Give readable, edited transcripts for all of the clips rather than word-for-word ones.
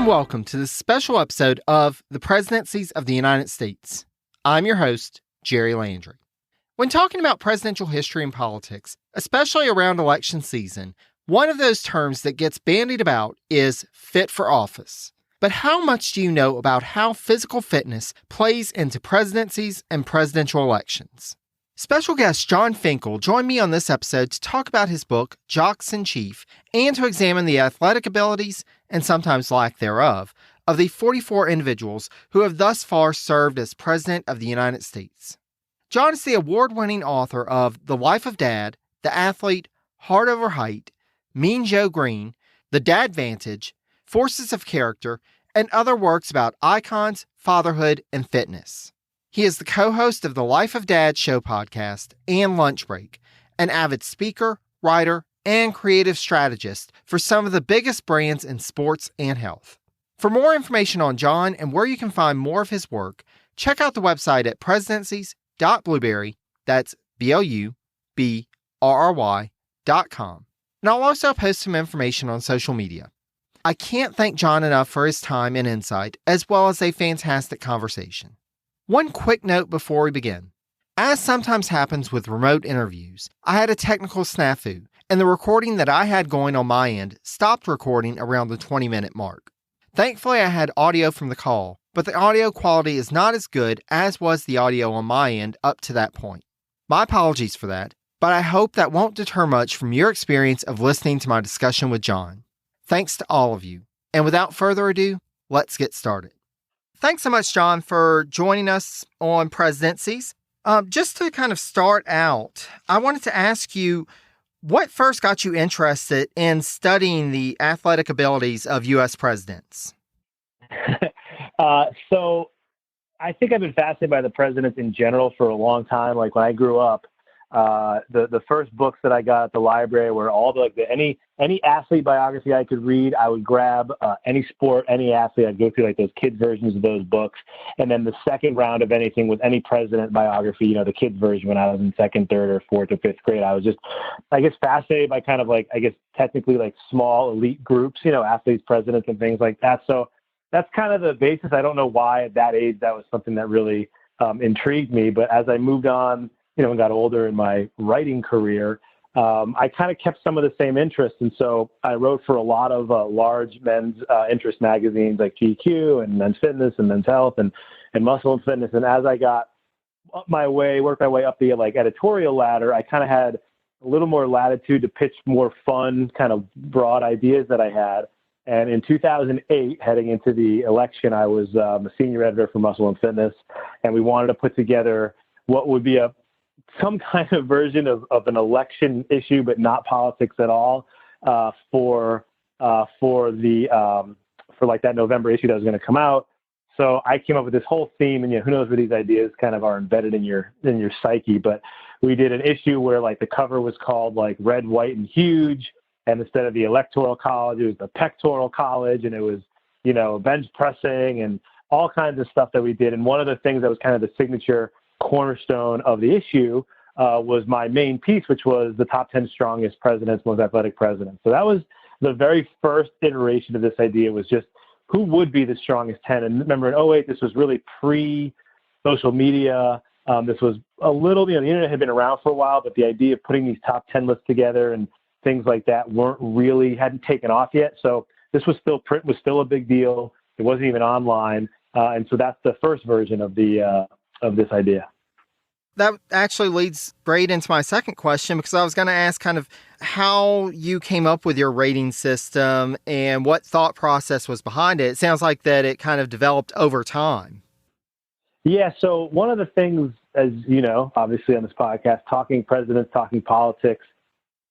welcome to this special episode of The Presidencies of the United States. I'm your host, Jerry Landry. When talking about presidential history and politics, especially around election season, one of those terms that gets bandied about is fit for office. But how much do you know about how physical fitness plays into presidencies and presidential elections? Special guest John Finkel joined me on this episode to talk about his book, Jocks in Chief, and to examine the athletic abilities, and sometimes lack thereof, of the 44 individuals who have thus far served as President of the United States. John is the award-winning author of The Life of Dad, The Athlete, Heart Over Height, Mean Joe Green, The Dadvantage, Forces of Character, and other works about icons, fatherhood, and fitness. He is the co-host of the Life of Dad show podcast and Lunch Break, an avid speaker, writer, and creative strategist for some of the biggest brands in sports and health. For more information on John and where you can find more of his work, check out the website at presidencies.blueberry, that's BLUBRRY.com. And I'll also post some information on social media. I can't thank John enough for his time and insight, as well as a fantastic conversation. One quick note before we begin. As sometimes happens with remote interviews, I had a technical snafu, and the recording that I had going on my end stopped recording around the 20-minute mark. Thankfully, I had audio from the call, but the audio quality is not as good as was the audio on my end up to that point. My apologies for that, but I hope that won't deter much from your experience of listening to my discussion with John. Thanks to all of you. And without further ado, let's get started. Thanks so much, John, for joining us on Presidencies. Just to kind of start out, I wanted to ask you, what first got you interested in studying the athletic abilities of U.S. presidents? So I think I've been fascinated by the presidents in general for a long time. Like when I grew up, the first books that I got at the library were all any athlete biography I could read. I would grab any sport, any athlete. I'd go through like those kid versions of those books, and then the second round of anything with any president biography. The kids version when I was in second, third, or fourth or fifth grade. I was just, fascinated by kind of technically small elite groups. Athletes, presidents, and things like that. So that's kind of the basis. I don't know why at that age that was something that really intrigued me. But as I moved on, and got older in my writing career, I kind of kept some of the same interests. And so I wrote for a lot of large men's interest magazines like GQ and Men's Fitness and Men's Health and Muscle and Fitness. And as I got worked my way up the editorial ladder, I kind of had a little more latitude to pitch more fun, kind of broad ideas that I had. And in 2008, heading into the election, I was a senior editor for Muscle and Fitness, and we wanted to put together what would be some kind of version of an election issue, but not politics at all, for that November issue that was going to come out. So I came up with this whole theme, and who knows where these ideas kind of are embedded in your psyche. But we did an issue where the cover was called Red, White, and Huge, and instead of the Electoral College, it was the Pectoral College, and it was bench pressing and all kinds of stuff that we did. And one of the things that was kind of the signature cornerstone of the issue was my main piece, which was the top 10 strongest presidents, most athletic presidents. So that was the very first iteration of this idea, was just who would be the strongest 10. And remember in 2008, this was really pre-social media. This was a little, the internet had been around for a while, but the idea of putting these top 10 lists together and things like that hadn't taken off yet. So this was still, print was still a big deal. It wasn't even online. And so that's the first version of of this idea. That actually leads right into my second question, because I was going to ask kind of how you came up with your rating system and what thought process was behind it. It sounds like that it kind of developed over time. Yeah. So one of the things, as you know, obviously on this podcast, talking presidents, talking politics,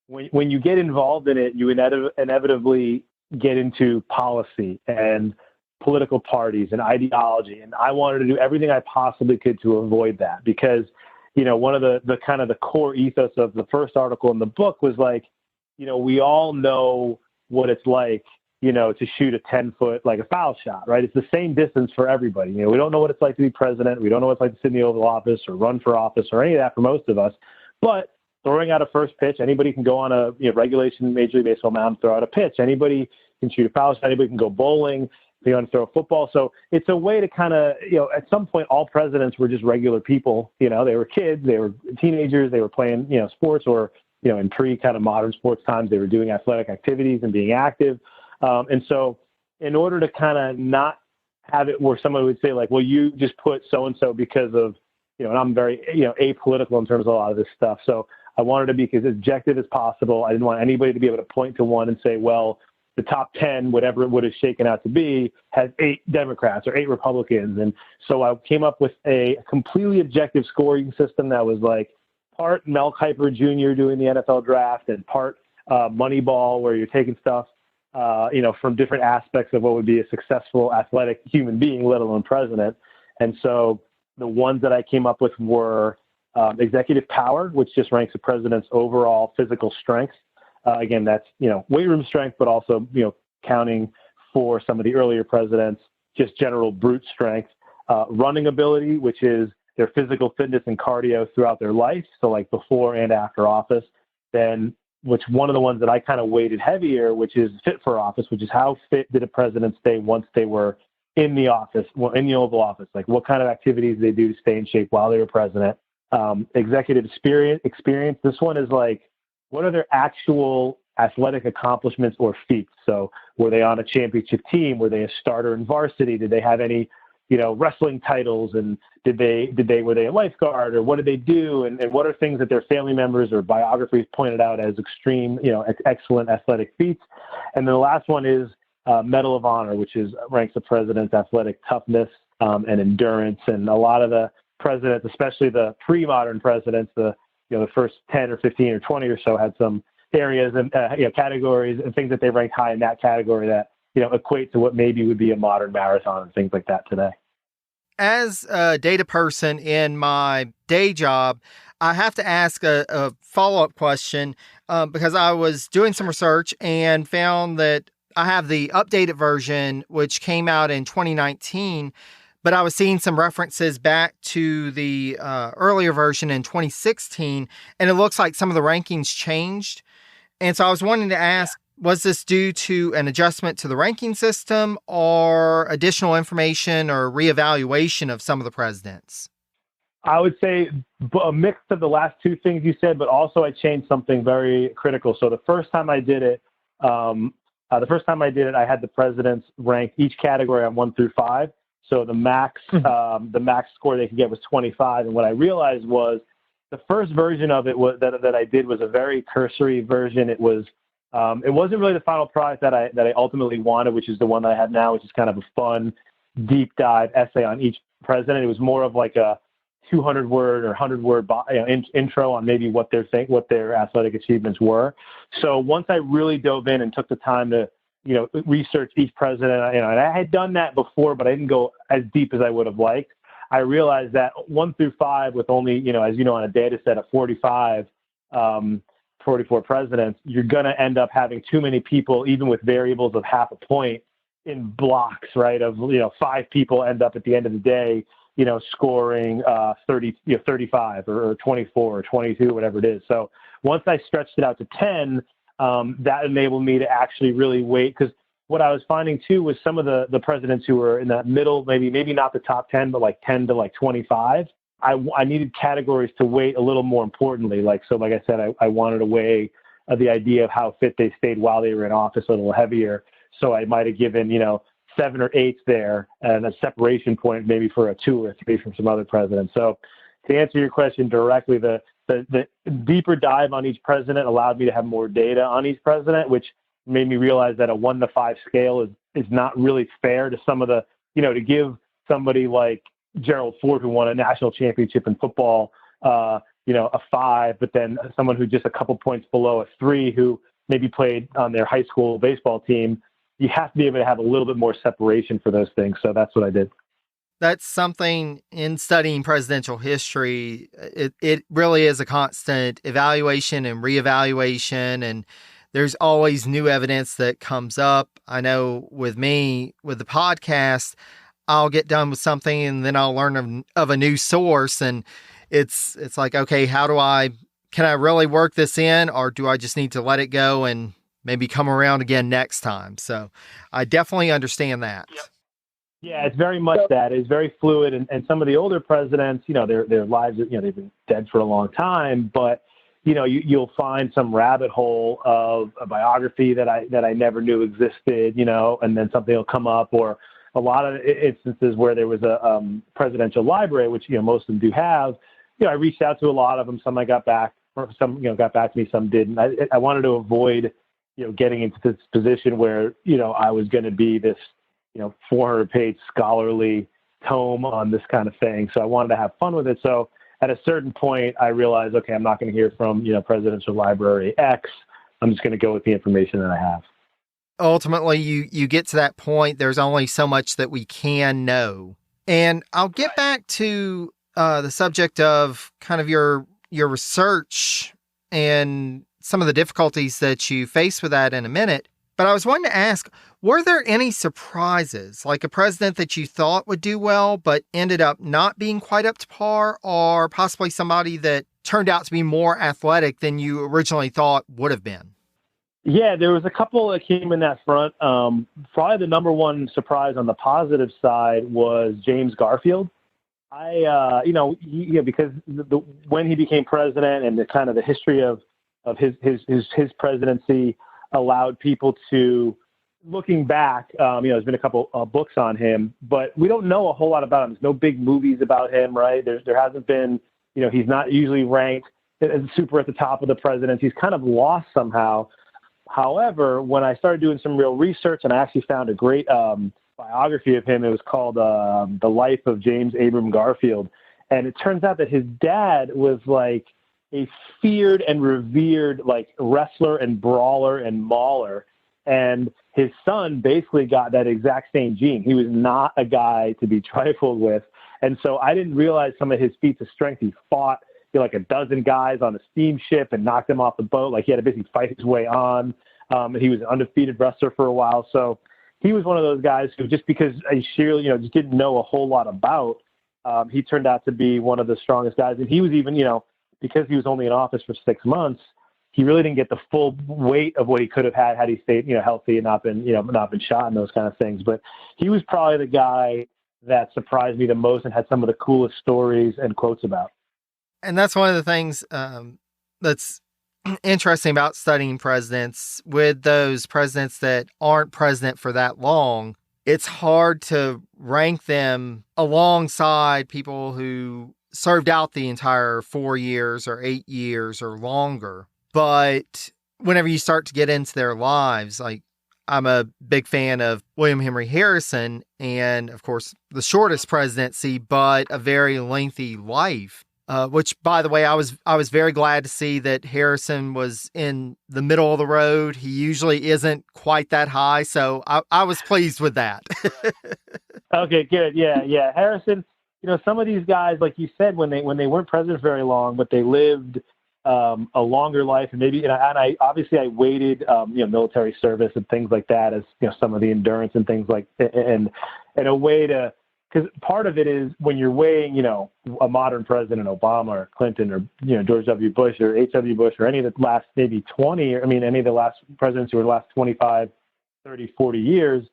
when you get involved in it, you inevitably get into policy and political parties and ideology. And I wanted to do everything I possibly could to avoid that, because, one of the kind of the core ethos of the first article in the book was we all know what it's like, to shoot a 10-foot, a foul shot, right? It's the same distance for everybody. We don't know what it's like to be president. We don't know what it's like to sit in the Oval Office or run for office or any of that for most of us. But throwing out a first pitch, anybody can go on a regulation Major League Baseball mound, throw out a pitch. Anybody can shoot a foul shot. Anybody can go bowling. they want to throw a football. So it's a way to kind of, at some point, all presidents were just regular people. They were kids, they were teenagers, they were playing, sports, or, in kind of modern sports times, they were doing athletic activities and being active. And so in order to kind of not have it where someone would say like, well, you just put so-and-so because of, and I'm very, apolitical in terms of a lot of this stuff. So I wanted to be as objective as possible. I didn't want anybody to be able to point to one and say, well, the top 10, whatever it would have shaken out to be, has 8 Democrats or 8 Republicans. And so I came up with a completely objective scoring system that was like part Mel Kiper Jr. doing the NFL draft and part Moneyball, where you're taking stuff, from different aspects of what would be a successful athletic human being, let alone president. And so the ones that I came up with were executive power, which just ranks the president's overall physical strength. Again, that's, weight room strength, but also, counting for some of the earlier presidents, just general brute strength. Running ability, which is their physical fitness and cardio throughout their life. So like before and after office. Then, which one of the ones that I kind of weighted heavier, which is fit for office, which is how fit did a president stay once they were in the office, in the Oval Office? Like what kind of activities they do to stay in shape while they were president. Executive experience. This one is like, what are their actual athletic accomplishments or feats? So were they on a championship team? Were they a starter in varsity? Did they have any, wrestling titles? And were they a lifeguard, or what did they do? And what are things that their family members or biographies pointed out as extreme, excellent athletic feats? And then the last one is Medal of Honor, which ranks the president's athletic toughness and endurance. And a lot of the presidents, especially the pre-modern presidents, the first 10 or 15 or 20 or so, had some areas and categories and things that they ranked high in that category that equate to what maybe would be a modern marathon and things like that today. As a data person in my day job, I have to ask a follow-up question because I was doing some research and found that I have the updated version, which came out in 2019, but I was seeing some references back to the earlier version in 2016, and it looks like some of the rankings changed. And so I was wanting to ask, was this due to an adjustment to the ranking system or additional information or reevaluation of some of the presidents? I would say a mix of the last two things you said, but also I changed something very critical. So the first time I did it, I had the presidents rank each category on 1 through 5. So the max score they could get was 25. And what I realized was the first version of it was that I did was a very cursory version. It wasn't really the final product that I ultimately wanted, which is the one that I have now, which is kind of a fun, deep dive essay on each president. It was more of like a 200-word or 100-word intro on maybe what their athletic achievements were. So once I really dove in and took the time to research each president, and I had done that before, but I didn't go as deep as I would have liked. I realized that 1 through 5, with only as on a data set of 44 presidents, you're going to end up having too many people, even with variables of half a point, in blocks, right? Of 5 people end up at the end of the day, scoring 35 or 24 or 22, whatever it is. So once I stretched it out to 10, that enabled me to actually really wait, because what I was finding too was some of the presidents who were in that middle, maybe not the top 10, but like 10 to like 25. I needed categories to weight a little more importantly. Like I said, I wanted to weigh the idea of how fit they stayed while they were in office a little heavier. So I might have given, 7 or 8 there and a separation point maybe for a 2 or 3 from some other presidents. So to answer your question directly, the deeper dive on each president allowed me to have more data on each president, which made me realize that a 1 to 5 scale is not really fair to some of the, to give somebody like Gerald Ford, who won a national championship in football, a 5, but then someone who just a couple points below a 3, who maybe played on their high school baseball team. You have to be able to have a little bit more separation for those things. So that's what I did. That's something in studying presidential history. It really is a constant evaluation and reevaluation, and there's always new evidence that comes up. I know with me, with the podcast, I'll get done with something and then I'll learn of a new source. And it's like, okay, can I really work this in, or do I just need to let it go and maybe come around again next time? So I definitely understand that. Yep. Yeah, it's very much that. It's very fluid, and some of the older presidents, their lives, they've been dead for a long time, but you'll find some rabbit hole of a biography that I never knew existed, and then something will come up, or a lot of instances where there was a presidential library, which most of them do have. I reached out to a lot of them. Some I got back, or some got back to me, some didn't. I wanted to avoid getting into this position where I was going to be this 400-page scholarly tome on this kind of thing. So I wanted to have fun with it. So at a certain point, I realized, okay, I'm not going to hear from, Presidential Library X. I'm just going to go with the information that I have. Ultimately, you get to that point, there's only so much that we can know. And I'll get back to the subject of kind of your research and some of the difficulties that you face with that in a minute. But I was wanting to ask, were there any surprises, like a president that you thought would do well, but ended up not being quite up to par, or possibly somebody that turned out to be more athletic than you originally thought would have been? Yeah, there was a couple that came in that front. Probably the number one surprise on the positive side was James Garfield. Because when he became president and the kind of the history of his presidency allowed people to, looking back, there's been a couple books on him, but we don't know a whole lot about him. There's no big movies about him, right? There hasn't been, he's not usually ranked as super at the top of the presidents. He's kind of lost somehow. However, when I started doing some real research, and I actually found a great biography of him, it was called The Life of James Abram Garfield. And it turns out that his dad was like a feared and revered like wrestler and brawler and mauler. And his son basically got that exact same gene. He was not a guy to be trifled with. And so I didn't realize some of his feats of strength. He fought like a dozen guys on a steamship and knocked them off the boat. Like he had to basically fight his way on. And he was an undefeated wrestler for a while. So he was one of those guys who, just because I surely, just didn't know a whole lot about, he turned out to be one of the strongest guys. And he was even, because he was only in office for 6 months, he really didn't get the full weight of what he could have had he stayed, healthy and not been shot and those kind of things. But he was probably the guy that surprised me the most and had some of the coolest stories and quotes about. And that's one of the things that's interesting about studying presidents. With those presidents that aren't president for that long, it's hard to rank them alongside people who served out the entire 4 years or 8 years or longer. But whenever you start to get into their lives, like I'm a big fan of William Henry Harrison, and of course the shortest presidency, but a very lengthy life. Which, by the way, I was very glad to see that Harrison was in the middle of the road. He usually isn't quite that high, so I was pleased with that. Okay, good. Yeah. Harrison, some of these guys, like you said, when they weren't president very long, but they lived a longer life, and maybe, and I obviously I weighted military service and things like that as some of the endurance and things like, and a way to. Because part of it is when you're weighing, a modern president, Obama or Clinton or, George W. Bush or H.W. Bush or any of the last maybe 20, any of the last presidents who were the last 25, 30, 40 years,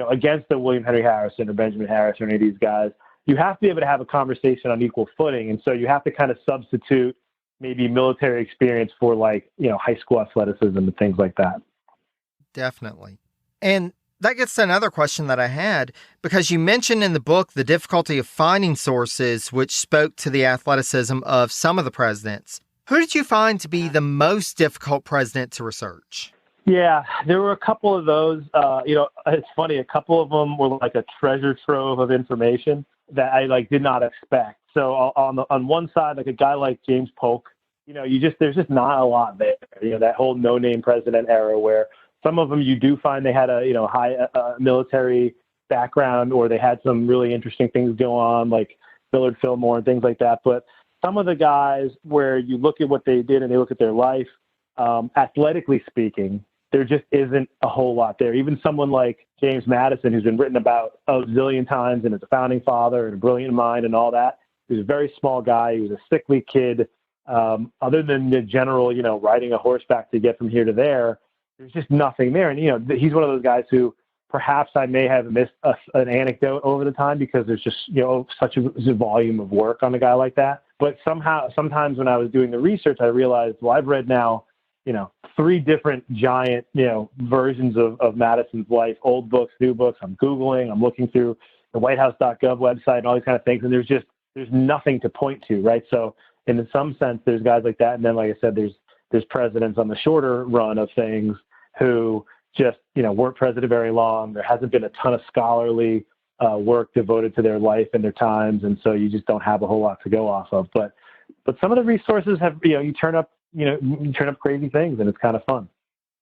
against the William Henry Harrison or Benjamin Harrison or any of these guys, you have to be able to have a conversation on equal footing. And so you have to kind of substitute maybe military experience for like, high school athleticism and things like that. Definitely. And that gets to another question that I had, because you mentioned in the book the difficulty of finding sources which spoke to the athleticism of some of the presidents. Who did you find to be the most difficult president to research? Yeah, there were a couple of those. It's funny. A couple of them were like a treasure trove of information that I did not expect. So on one side, like a guy like James Polk, there's just not a lot there. That whole no-name president era where some of them you do find they had a high military background, or they had some really interesting things go on, like Millard Fillmore and things like that. But some of the guys where you look at what they did and they look at their life, athletically speaking, there just isn't a whole lot there. Even someone like James Madison, who's been written about a zillion times and is a founding father and a brilliant mind and all that, he was a very small guy. He was a sickly kid. Other than the general, riding a horseback to get from here to there, there's just nothing there. And, he's one of those guys who Perhaps I may have missed an anecdote over the time because there's just, such a volume of work on a guy like that. But sometimes when I was doing the research, I realized, well, I've read now, 3 different giant, versions of Madison's life, old books, new books. I'm Googling, I'm looking through the whitehouse.gov website and all these kind of things. And there's nothing to point to, right? So in some sense, there's guys like that. And then, like I said, there's presidents on the shorter run of things who just, weren't president very long. There hasn't been a ton of scholarly work devoted to their life and their times. And so you just don't have a whole lot to go off of. But some of the resources have, you turn up crazy things, and it's kind of fun.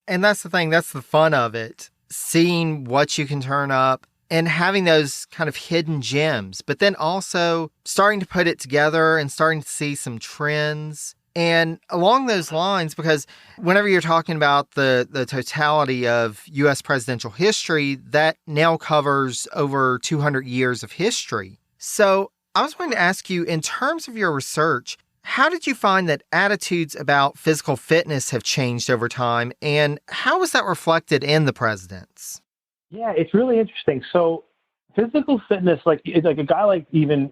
And that's the thing. That's the fun of it. Seeing what you can turn up and having those kind of hidden gems, but then also starting to put it together and starting to see some trends. And along those lines, because whenever you're talking about the totality of U.S. presidential history, that now covers over 200 years of history. So I was going to ask you, in terms of your research, how did you find that attitudes about physical fitness have changed over time, and how was that reflected in the presidents? Yeah, it's really interesting. So physical fitness, like a guy like even,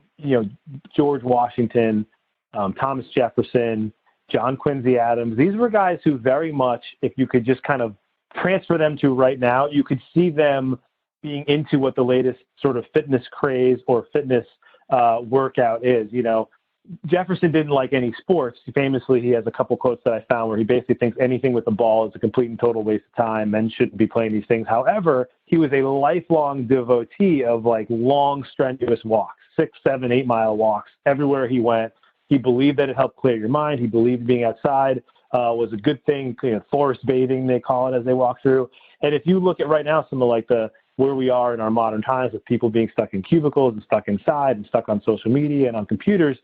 George Washington, Thomas Jefferson, John Quincy Adams, these were guys who very much, if you could just kind of transfer them to right now, you could see them being into what the latest sort of fitness craze or fitness workout is. Jefferson didn't like any sports. Famously, he has a couple quotes that I found where he basically thinks anything with the ball is a complete and total waste of time. Men shouldn't be playing these things. However, he was a lifelong devotee of like long, strenuous walks, 6, 7, 8 mile walks everywhere he went. He believed that it helped clear your mind. He believed being outside was a good thing. Forest bathing, they call it, as they walk through. And if you look at right now, some of like where we are in our modern times with people being stuck in cubicles and stuck inside and stuck on social media and on computers,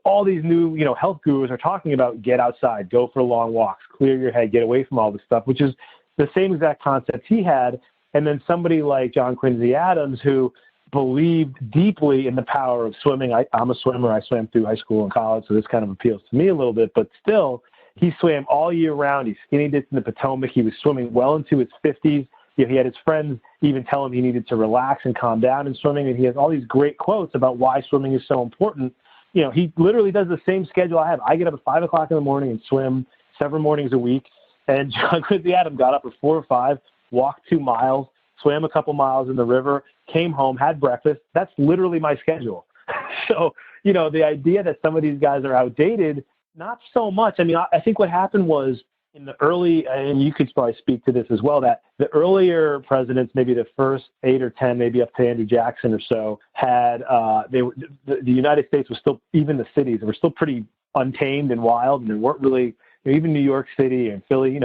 all these new, health gurus are talking about get outside, go for long walks, clear your head, get away from all this stuff, which is the same exact concept he had. And then somebody like John Quincy Adams, who believed deeply in the power of swimming. I'm a swimmer. I swam through high school and college, so this kind of appeals to me a little bit. But still, he swam all year round. He skinny dipped in the Potomac. He was swimming well into his 50s. He had his friends even tell him he needed to relax and calm down in swimming. And he has all these great quotes about why swimming is so important. He literally does the same schedule I have. I get up at 5 o'clock in the morning and swim several mornings a week. And John Quincy Adams got up at 4 or 5, walked 2 miles, swam a couple miles in the river, came home, had breakfast. That's literally my schedule. So, the idea that some of these guys are outdated, not so much. I mean, I think what happened was in the early, and you could probably speak to this as well, that the earlier presidents, maybe the first 8 or 10, maybe up to Andrew Jackson or so, had the United States was still, even the cities, they were still pretty untamed and wild, and there weren't really, even New York City and Philly,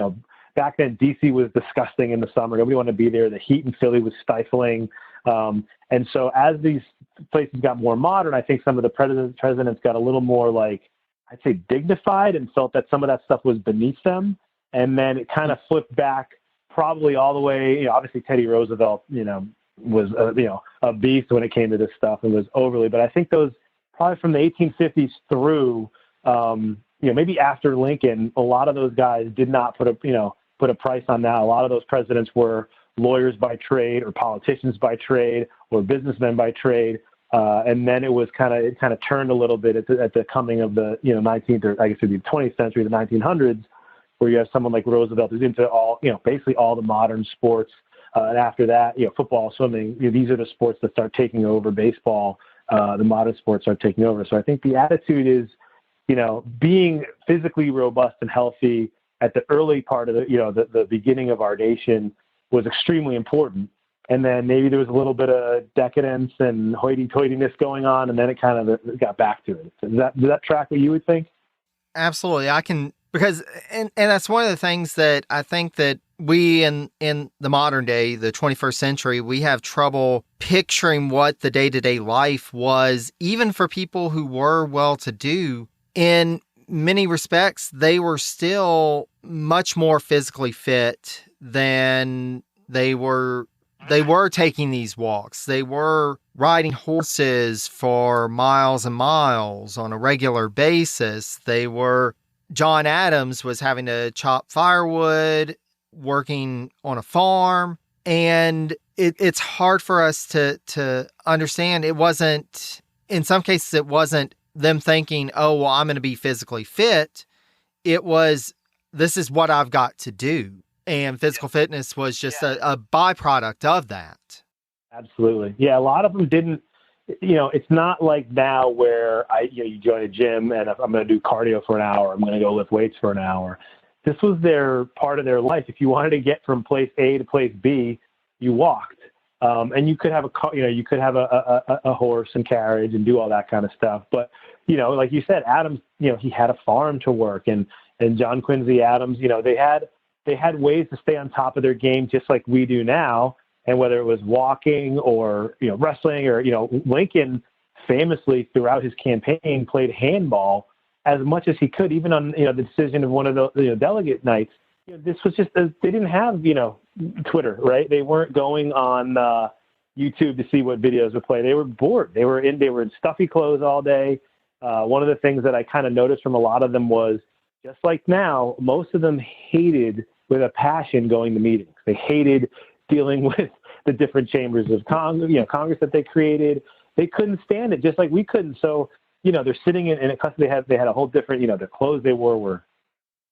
back then DC was disgusting in the summer. Nobody wanted to be there. The heat in Philly was stifling. And so as these places got more modern, I think some of the presidents got a little more I'd say dignified and felt that some of that stuff was beneath them. And then it kind of flipped back probably all the way, obviously Teddy Roosevelt, was, a beast when it came to this stuff and was overly, but I think those probably from the 1850s through, maybe after Lincoln, a lot of those guys did not put a price on that. A lot of those presidents were lawyers by trade or politicians by trade or businessmen by trade. And then it kind of turned a little bit at the coming of the 19th, or I guess it'd be the 20th century, the 1900s, where you have someone like Roosevelt who's into all basically all the modern sports. And after that, football, swimming, these are the sports that start taking over. Baseball, the modern sports start taking over. So I think the attitude is, being physically robust and healthy at the early part of the beginning of our nation was extremely important. And then maybe there was a little bit of decadence and hoity-toityness going on, and then it kind of got back to it. Does that track what you would think? Absolutely. I can, because, and that's one of the things that I think that we in the modern day, the 21st century, we have trouble picturing what the day-to-day life was, even for people who were well-to-do. In many respects, they were still much more physically fit than they were taking these walks. They were riding horses for miles and miles on a regular basis. John Adams was having to chop firewood, working on a farm. And it's hard for us to understand. It wasn't, in some cases, it wasn't them thinking, oh, well, I'm going to be physically fit. It was, this is what I've got to do. And physical fitness was just a byproduct of that. Absolutely. Yeah, a lot of them didn't, it's not like now where you join a gym and I'm going to do cardio for an hour, I'm going to go lift weights for an hour. This was their part of their life. If you wanted to get from place A to place B, you walked. And you could have a car, you could have a horse and carriage and do all that kind of stuff. But, like you said, Adams, he had a farm to work, and John Quincy Adams, they had ways to stay on top of their game just like we do now. And whether it was walking or, wrestling or, Lincoln famously throughout his campaign played handball as much as he could, even on, the decision of one of the delegate nights. This was just, they didn't have, Twitter, right? They weren't going on YouTube to see what videos would play. They were bored. They were in stuffy clothes all day. One of the things that I kind of noticed from a lot of them was, just like now, most of them hated with a passion going to meetings. They hated dealing with the different chambers of Congress that they created. They couldn't stand it, just like we couldn't. So, they're sitting in a custody. They had a whole different, the clothes they wore were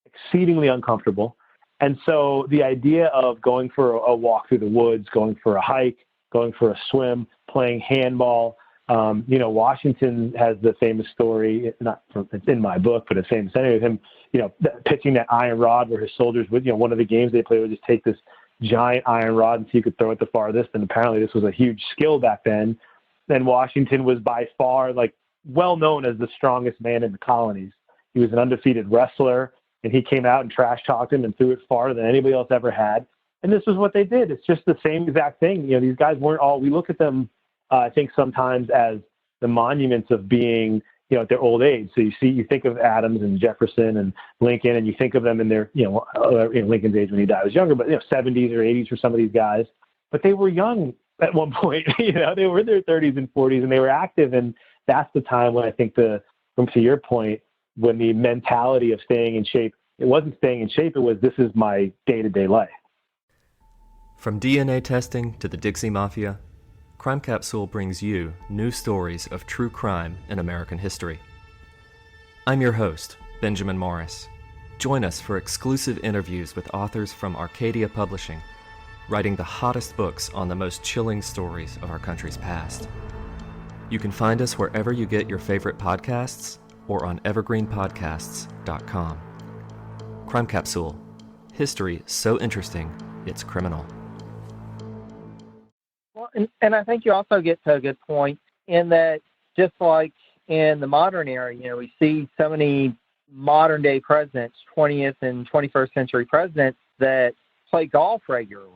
exceedingly uncomfortable. And so the idea of going for a walk through the woods, going for a hike, going for a swim, playing handball. Washington has the famous story, it's in my book, but it's famous anyway, of him, pitching that iron rod where his soldiers would, one of the games they played would just take this giant iron rod and see who could throw it the farthest. And apparently this was a huge skill back then. Then Washington was by far well known as the strongest man in the colonies. He was an undefeated wrestler, and he came out and trash talked him and threw it farther than anybody else ever had. And this is what they did. It's just the same exact thing. These guys weren't all, we look at them, I think sometimes as the monuments of being, at their old age. So you think of Adams and Jefferson and Lincoln, and you think of them in their, Lincoln's age when he died was younger, but 70s or 80s for some of these guys. But they were young at one point. They were in their 30s and 40s, and they were active. And that's the time when I think to your point, when the mentality of staying in shape, it wasn't staying in shape. It was, this is my day-to-day life. From DNA testing to the Dixie Mafia, Crime Capsule brings you new stories of true crime in American history. I'm your host, Benjamin Morris. Join us for exclusive interviews with authors from Arcadia Publishing, writing the hottest books on the most chilling stories of our country's past. You can find us wherever you get your favorite podcasts or on evergreenpodcasts.com. Crime Capsule. History so interesting, it's criminal. Well, and I think you also get to a good point in that, just like in the modern era, we see so many modern-day presidents, 20th and 21st century presidents, that play golf regularly.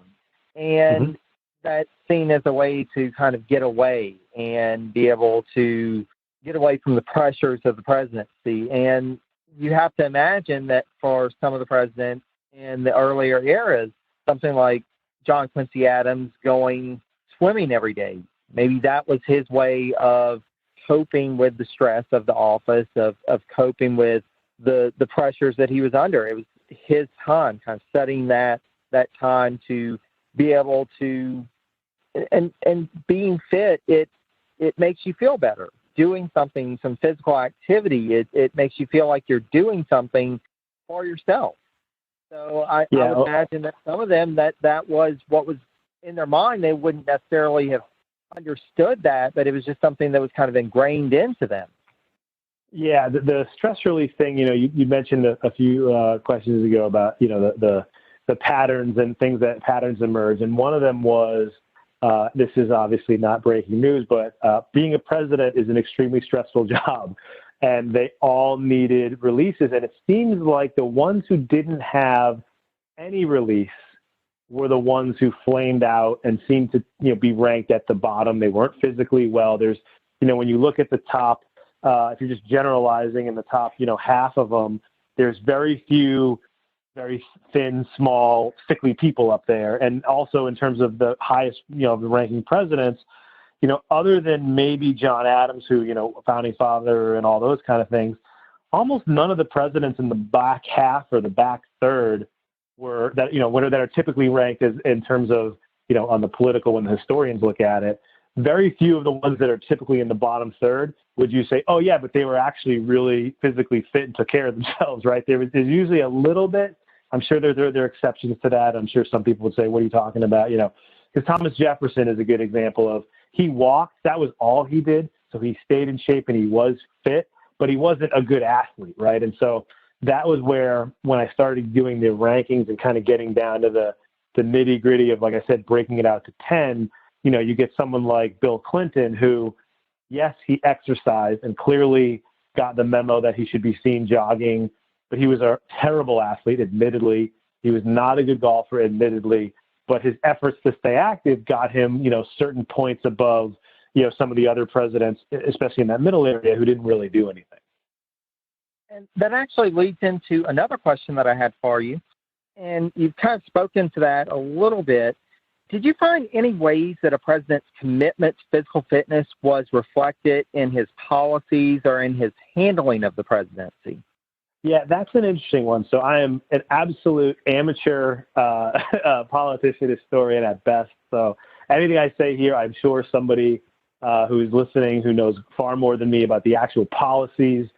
And that's seen as a way to kind of get away and be able to get away from the pressures of the presidency. And you have to imagine that for some of the presidents in the earlier eras, something like John Quincy Adams going swimming every day, maybe that was his way of coping with the stress of the office, of coping with the pressures that he was under. It was his time, kind of setting that time to be able to, and being fit, it makes you feel better. Doing something, some physical activity, it makes you feel like you're doing something for yourself. So I would imagine that some of them, that was what was in their mind. They wouldn't necessarily have understood that, but it was just something that was kind of ingrained into them. Yeah, the stress relief thing, you mentioned a few questions ago about, the patterns and things that patterns emerge. And one of them was, this is obviously not breaking news, but being a president is an extremely stressful job, and they all needed releases. And it seems like the ones who didn't have any release were the ones who flamed out and seemed to, be ranked at the bottom. They weren't physically well. There's, when you look at the top, if you're just generalizing in the top, half of them, there's very few very thin, small, sickly people up there. And also in terms of the highest, the ranking presidents, other than maybe John Adams, who, founding father and all those kind of things, almost none of the presidents in the back half or the back third were that, that are typically ranked as in terms of, on the political, when the historians look at it, very few of the ones that are typically in the bottom third would you say, oh yeah, but they were actually really physically fit and took care of themselves, right? There's usually a little bit. I'm sure there are exceptions to that. I'm sure some people would say, what are you talking about? Because Thomas Jefferson is a good example of, he walked, that was all he did. So he stayed in shape and he was fit, but he wasn't a good athlete, right? And so that was where, when I started doing the rankings and kind of getting down to the nitty gritty of, like I said, breaking it out to 10, you get someone like Bill Clinton, who, yes, he exercised and clearly got the memo that he should be seen jogging, but he was a terrible athlete, admittedly. He was not a good golfer, admittedly, but his efforts to stay active got him, certain points above, some of the other presidents, especially in that middle area, who didn't really do anything. And that actually leads into another question that I had for you. And you've kind of spoken to that a little bit. Did you find any ways that a president's commitment to physical fitness was reflected in his policies or in his handling of the presidency? Yeah, that's an interesting one. So I am an absolute amateur politician, historian at best. So anything I say here, I'm sure somebody who's listening who knows far more than me about the actual policies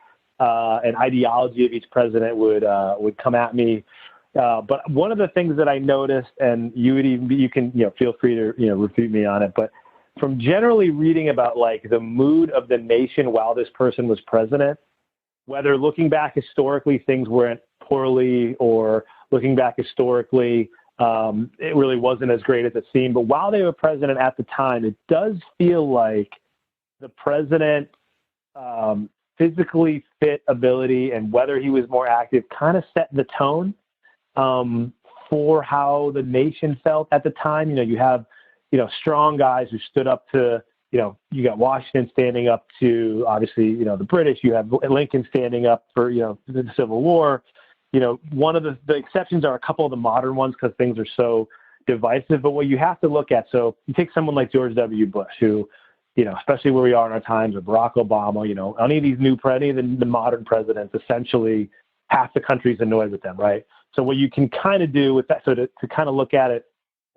and ideology of each president would come at me. But one of the things that I noticed, and you can feel free to refute me on it, but from generally reading about like the mood of the nation while this person was president, whether looking back historically things went poorly or looking back historically it really wasn't as great as it seemed. But while they were president at the time, it does feel like the president physically fit ability and whether he was more active kind of set the tone for how the nation felt at the time. You have, strong guys who stood up to, you got Washington standing up to, obviously, the British. You have Lincoln standing up for, the Civil War. One of the exceptions are a couple of the modern ones because things are so divisive. But what you have to look at, so you take someone like George W. Bush, who, especially where we are in our times with Barack Obama, any of these any of the modern presidents, essentially half the country's annoyed with them, right? So what you can kind of do with that, so to kind of look at it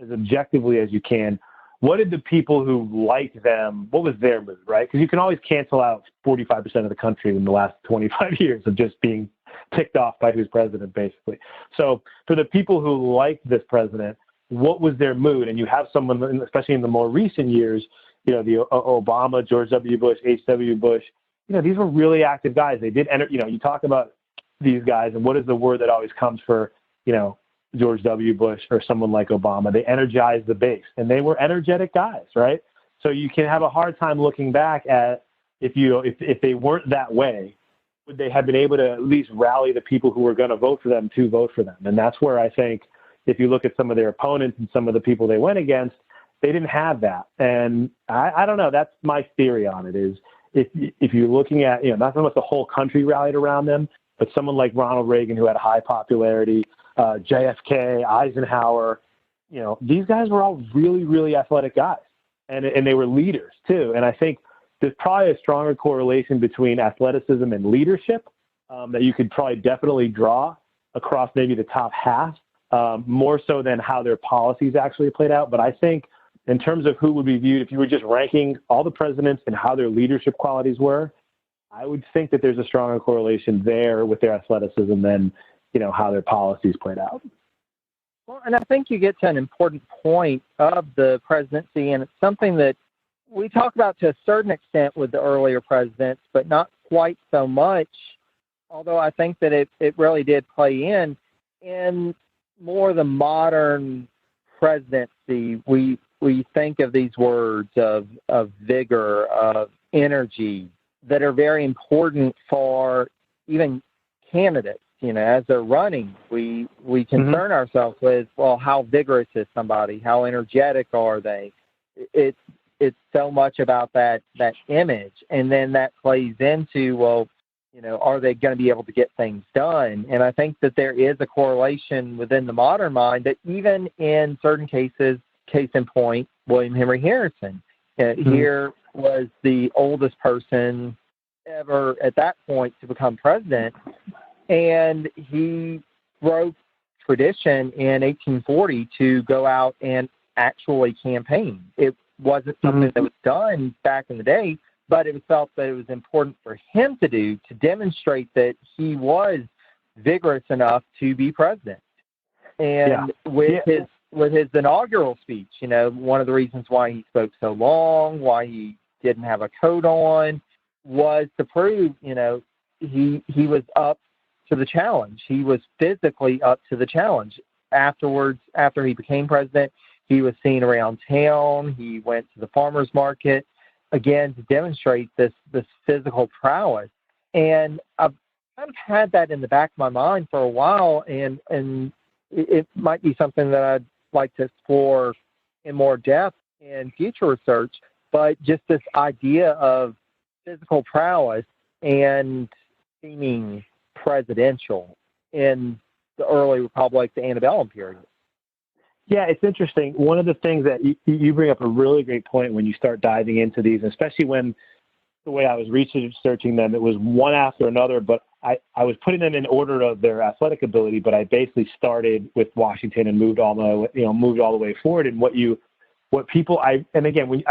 as objectively as you can, what did the people who liked them, what was their mood, right? Because you can always cancel out 45% of the country in the last 25 years of just being ticked off by who's president, basically. So for the people who liked this president, what was their mood? And you have someone, especially in the more recent years, the Obama, George W. Bush, H.W. Bush, these were really active guys. They did enter, you talk about these guys, and what is the word that always comes for, George W. Bush or someone like Obama? They energized the base, and they were energetic guys, right? So you can have a hard time looking back at if they weren't that way, would they have been able to at least rally the people who were going to vote for them to vote for them? And that's where I think if you look at some of their opponents and some of the people they went against, they didn't have that. And I don't know. That's my theory on it is if you're looking at, not so much the whole country rallied around them, but someone like Ronald Reagan, who had a high popularity, JFK, Eisenhower, these guys were all really, really athletic guys. And they were leaders too. And I think there's probably a stronger correlation between athleticism and leadership that you could probably definitely draw across maybe the top half, more so than how their policies actually played out. But I think in terms of who would be viewed, if you were just ranking all the presidents and how their leadership qualities were, I would think that there's a stronger correlation there with their athleticism than, how their policies played out. Well, and I think you get to an important point of the presidency, and it's something that we talk about to a certain extent with the earlier presidents, but not quite so much, although I think that it really did play in more the modern presidency. We think of these words of vigor, of energy, that are very important for even candidates. As they're running, we concern ourselves with, well, how vigorous is somebody? How energetic are they? It's so much about that image. And then that plays into, well, are they going to be able to get things done? And I think that there is a correlation within the modern mind that even in certain cases, case in point, William Henry Harrison, here was the oldest person ever at that point to become president. And he broke tradition in 1840 to go out and actually campaign. It wasn't something that was done back in the day, but it was felt that it was important for him to do to demonstrate that he was vigorous enough to be president. And with his inaugural speech, one of the reasons why he spoke so long, why he didn't have a coat on, was to prove, he was up to the challenge. He was physically up to the challenge. Afterwards, after he became president, he was seen around town. He went to the farmer's market, again, to demonstrate this physical prowess. And I've kind of had that in the back of my mind for a while, and it might be something that I'd like to explore in more depth in future research, but just this idea of physical prowess and seeming presidential in the early republic, the antebellum period. Yeah, it's interesting. One of the things that you bring up a really great point when you start diving into these, especially when the way I was researching them, it was one after another, but I was putting them in order of their athletic ability, but I basically started with Washington and moved all the way forward. And I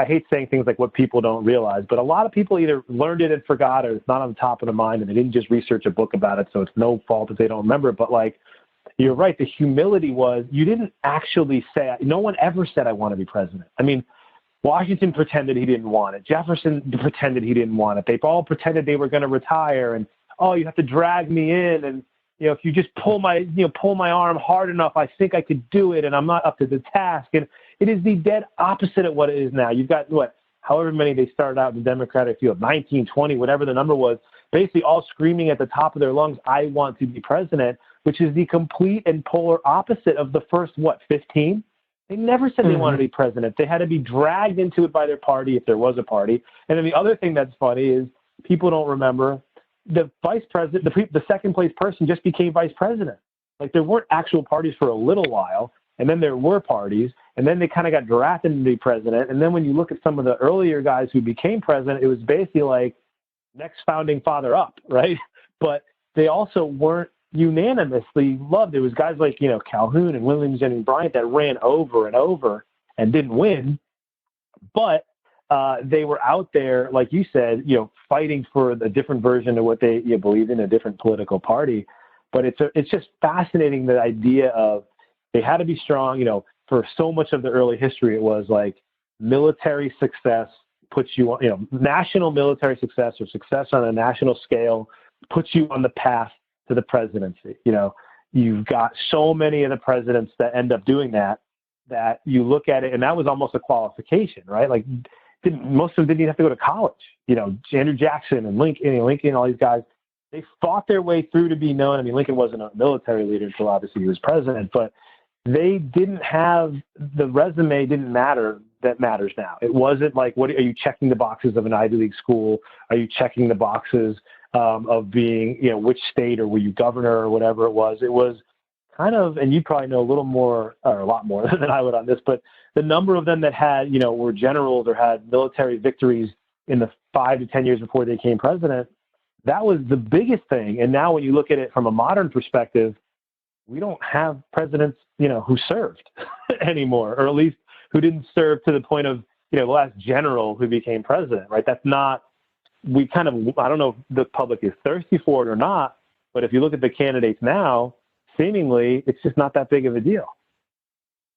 hate saying things like what people don't realize, but a lot of people either learned it and forgot, or it's not on the top of their mind, and they didn't just research a book about it. So it's no fault if they don't remember it. But you're right. The humility was, you didn't actually say, no one ever said, I want to be president. I mean, Washington pretended he didn't want it. Jefferson pretended he didn't want it. They all pretended they were going to retire, and, oh, you have to drag me in. And, if you just pull my arm hard enough, I think I could do it, and I'm not up to the task. And it is the dead opposite of what it is now. You've got however many they started out in the Democratic field, 19, 20, whatever the number was, basically all screaming at the top of their lungs, I want to be president, which is the complete and polar opposite of the first, 15? They never said they wanted to be president. They had to be dragged into it by their party, if there was a party. And then the other thing that's funny is people don't remember the vice president, the second place person just became vice president. There weren't actual parties for a little while, and then there were parties, and then they kind of got drafted to be president. And then when you look at some of the earlier guys who became president, it was basically next founding father up, right? But they also weren't unanimously loved. There was guys like, Calhoun and William Jennings Bryant that ran over and over and didn't win, but they were out there, like you said, fighting for a different version of what they believe in, a different political party. But it's just fascinating, the idea of they had to be strong. For so much of the early history, it was military success puts you on, national military success or success on a national scale puts you on the path to the presidency. You've got so many of the presidents that end up doing that you look at it, and that was almost a qualification, right? Most of them didn't even have to go to college. Andrew Jackson and Lincoln, all these guys, they fought their way through to be known. I mean, Lincoln wasn't a military leader until obviously he was president, but they didn't have, the resume didn't matter. That matters now. It wasn't what are you checking the boxes of an Ivy League school? Are you checking the boxes of being, which state, or were you governor or whatever it was? It was kind of, and you probably know a little more or a lot more than I would on this, but the number of them that had, were generals or had military victories in the 5 to 10 years before they became president, that was the biggest thing. And now when you look at it from a modern perspective, we don't have presidents, who served anymore, or at least who didn't serve to the point of, the last general who became president, right? That's not, I don't know if the public is thirsty for it or not, but if you look at the candidates now, seemingly it's just not that big of a deal.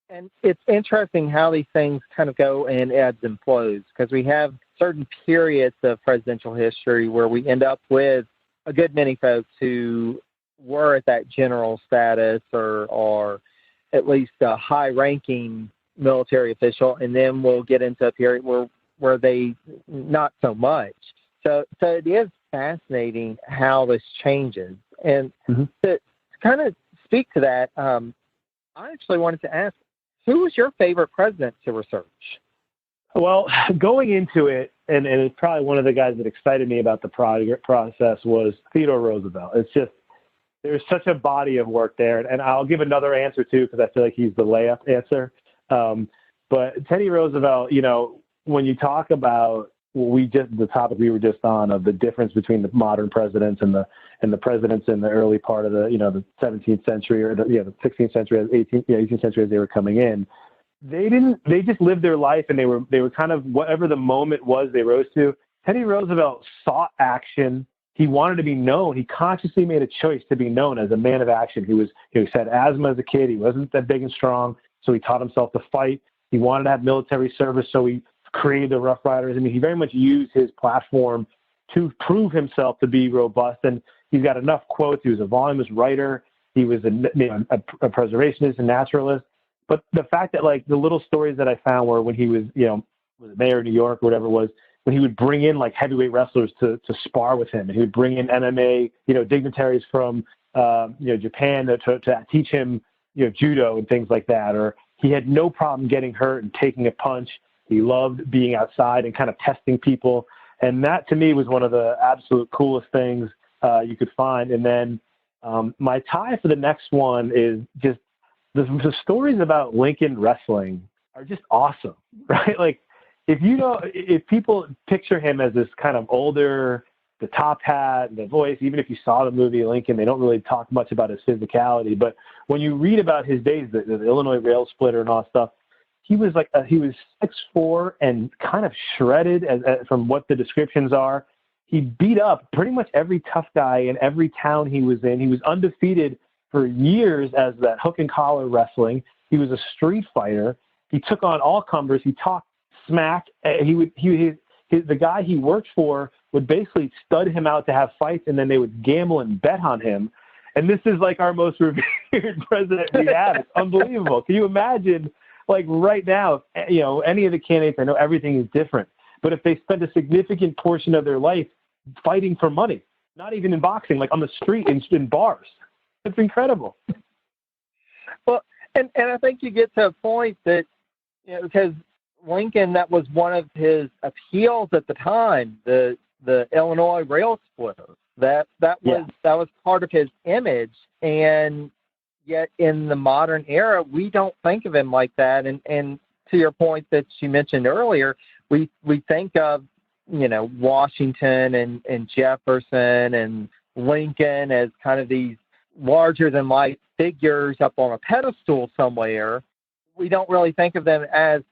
And it's interesting how these things kind of go in ebbs and flows, because we have certain periods of presidential history where we end up with a good many folks who were at that general status or at least a high-ranking military official, and then we'll get into a period where they not so much. So it is fascinating how this changes. And to kind of speak to that, I actually wanted to ask, who was your favorite president to research? Well, going into it, and it's probably one of the guys that excited me about the process was Theodore Roosevelt. It's just, there's such a body of work there. And I'll give another answer too, because I feel like he's the layup answer. But Teddy Roosevelt, when you talk about the topic we were just on of the difference between the modern presidents and the presidents in the early part of the 17th century or the 16th century, 18th century as they were coming in, They just lived their life, and they were kind of whatever the moment was they rose to. Teddy Roosevelt sought action. He wanted to be known. He consciously made a choice to be known as a man of action. He had asthma as a kid. He wasn't that big and strong, so he taught himself to fight. He wanted to have military service, so he created the Rough Riders. I mean, he very much used his platform to prove himself to be robust, and he's got enough quotes. He was a voluminous writer. He was a preservationist and naturalist. But the fact that, like, the little stories that I found were when he was, was mayor of New York or whatever it was, when he would bring in like heavyweight wrestlers to spar with him, and he would bring in MMA, dignitaries from, Japan to teach him, judo and things like that. Or he had no problem getting hurt and taking a punch. He loved being outside and kind of testing people. And that to me was one of the absolute coolest things you could find. And then my tie for the next one is just the stories about Lincoln wrestling are just awesome, right? Like, if people picture him as this kind of older, the top hat, the voice, even if you saw the movie Lincoln, they don't really talk much about his physicality. But when you read about his days, the Illinois rail splitter and all that stuff, he was 6'4" and kind of shredded from what the descriptions are. He beat up pretty much every tough guy in every town he was in. He was undefeated for years as that hook and collar wrestling. He was a street fighter. He took on all comers. He talked smack. The guy he worked for would basically stud him out to have fights, and then they would gamble and bet on him. And this is like our most revered president we have. It's unbelievable. Can you imagine, like, right now, any of the candidates, I know everything is different, but if they spent a significant portion of their life fighting for money, not even in boxing, like on the street in bars, it's incredible. Well, and I think you get to a point that, because Lincoln, that was one of his appeals at the time, the Illinois rail splitter. That was part of his image, and yet in the modern era, we don't think of him like that. And to your point that you mentioned earlier, we think of Washington and Jefferson and Lincoln as kind of these larger than life figures up on a pedestal somewhere. We don't really think of them as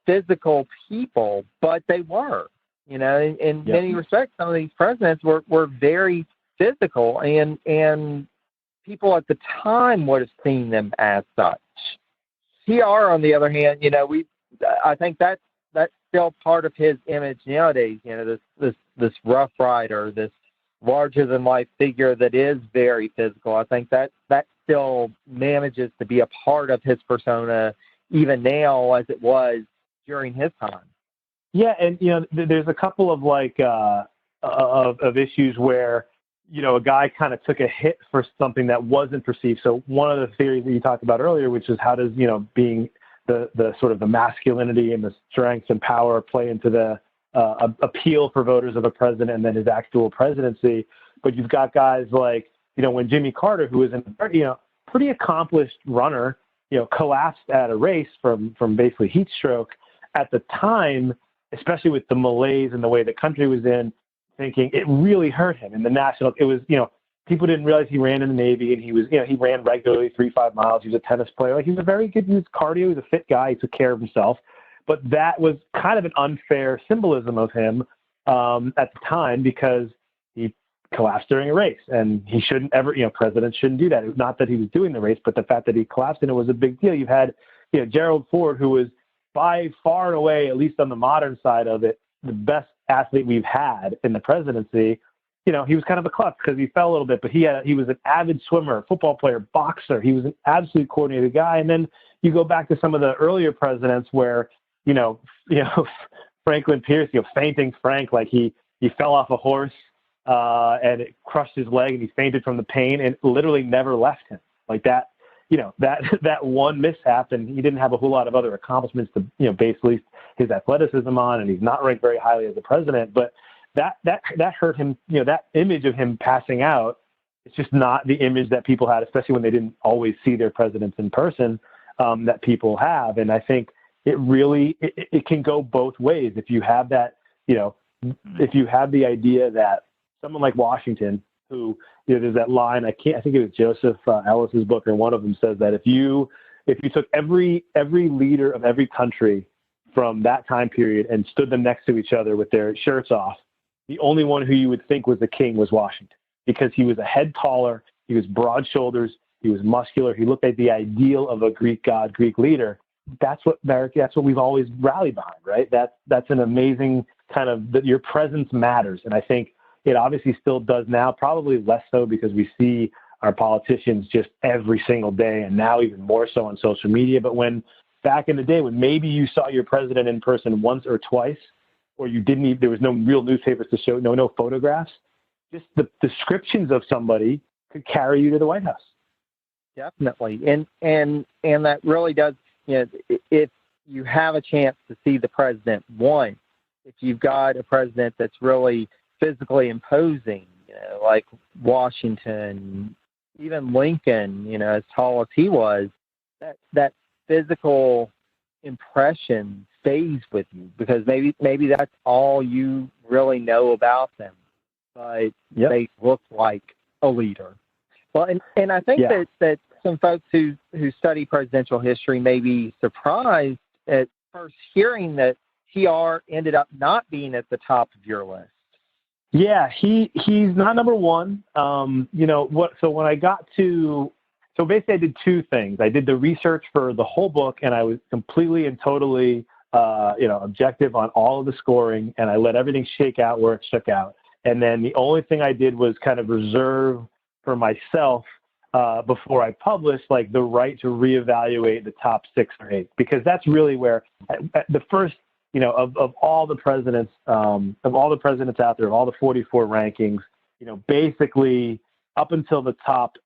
physical people, but they were. In many respects, some of these presidents were very physical, and people at the time would have seen them as such. TR, on the other hand, I think that's still part of his image nowadays. This Rough Rider, this larger than life figure that is very physical. I think that still manages to be a part of his persona even now, as it was during his time. Yeah, and there's a couple of of issues where a guy kind of took a hit for something that wasn't perceived. So one of the theories that you talked about earlier, which is how does being the sort of the masculinity and the strength and power play into the appeal for voters of a president and then his actual presidency. But you've got guys like when Jimmy Carter, who was a pretty accomplished runner, collapsed at a race from basically heat stroke at the time, especially with the malaise and the way the country was in, thinking it really hurt him in the national. It was, people didn't realize he ran in the Navy, and he was, he ran regularly 3-5 miles. He was a tennis player. Like, he was a very good, he was cardio. He was a fit guy. He took care of himself. But that was kind of an unfair symbolism of him at the time, because he collapsed during a race, and he shouldn't ever, presidents shouldn't do that. It was not that he was doing the race, but the fact that he collapsed in it was a big deal. You had, Gerald Ford, who was by far and away, at least on the modern side of it, the best athlete we've had in the presidency. He was kind of a klutz because he fell a little bit, but he was an avid swimmer, football player, boxer. He was an absolute coordinated guy. And then you go back to some of the earlier presidents where, Franklin Pierce, fainting Frank, like he fell off a horse and it crushed his leg and he fainted from the pain and literally never left him. Like that, that one mishap, and he didn't have a whole lot of other accomplishments to, base at least his athleticism on, and he's not ranked very highly as a president, but that hurt him. That image of him passing out, it's just not the image that people had, especially when they didn't always see their presidents in person, that people have. And I think it really, it can go both ways. If you have that, if you have the idea that someone like Washington, who, there's that line, I think it was Joseph Ellis's book, or one of them says that if you if you took every leader of every country from that time period and stood them next to each other with their shirts off, the only one who you would think was the king was Washington, because he was a head taller, he was broad shoulders, he was muscular, he looked like the ideal of a Greek god, Greek leader. That's what we've always rallied behind, right? That's an amazing kind of, that your presence matters. And I think it obviously still does now, probably less so because we see our politicians just every single day, and now even more so on social media. But when back in the day, when maybe you saw your president in person once or twice, or you didn't even, there was no real newspapers to show, no photographs, just the descriptions of somebody could carry you to the White House. Definitely. And that really does, if you have a chance to see the president once, if you've got a president that's really physically imposing, like Washington, even Lincoln, as tall as he was, that physical impression stays with you, because maybe that's all you really know about them, but they look like a leader. Well, and I think that some folks who study presidential history may be surprised at first hearing that TR ended up not being at the top of your list. Yeah, he's not number one. So when I got to, so basically I did two things. I did the research for the whole book, and I was completely and totally, objective on all of the scoring, and I let everything shake out where it shook out. And then the only thing I did was kind of reserve for myself, before I published, like, the right to reevaluate the top 6 or 8, because that's really where the first, of all the presidents out there, of all the 44 rankings, basically up until the top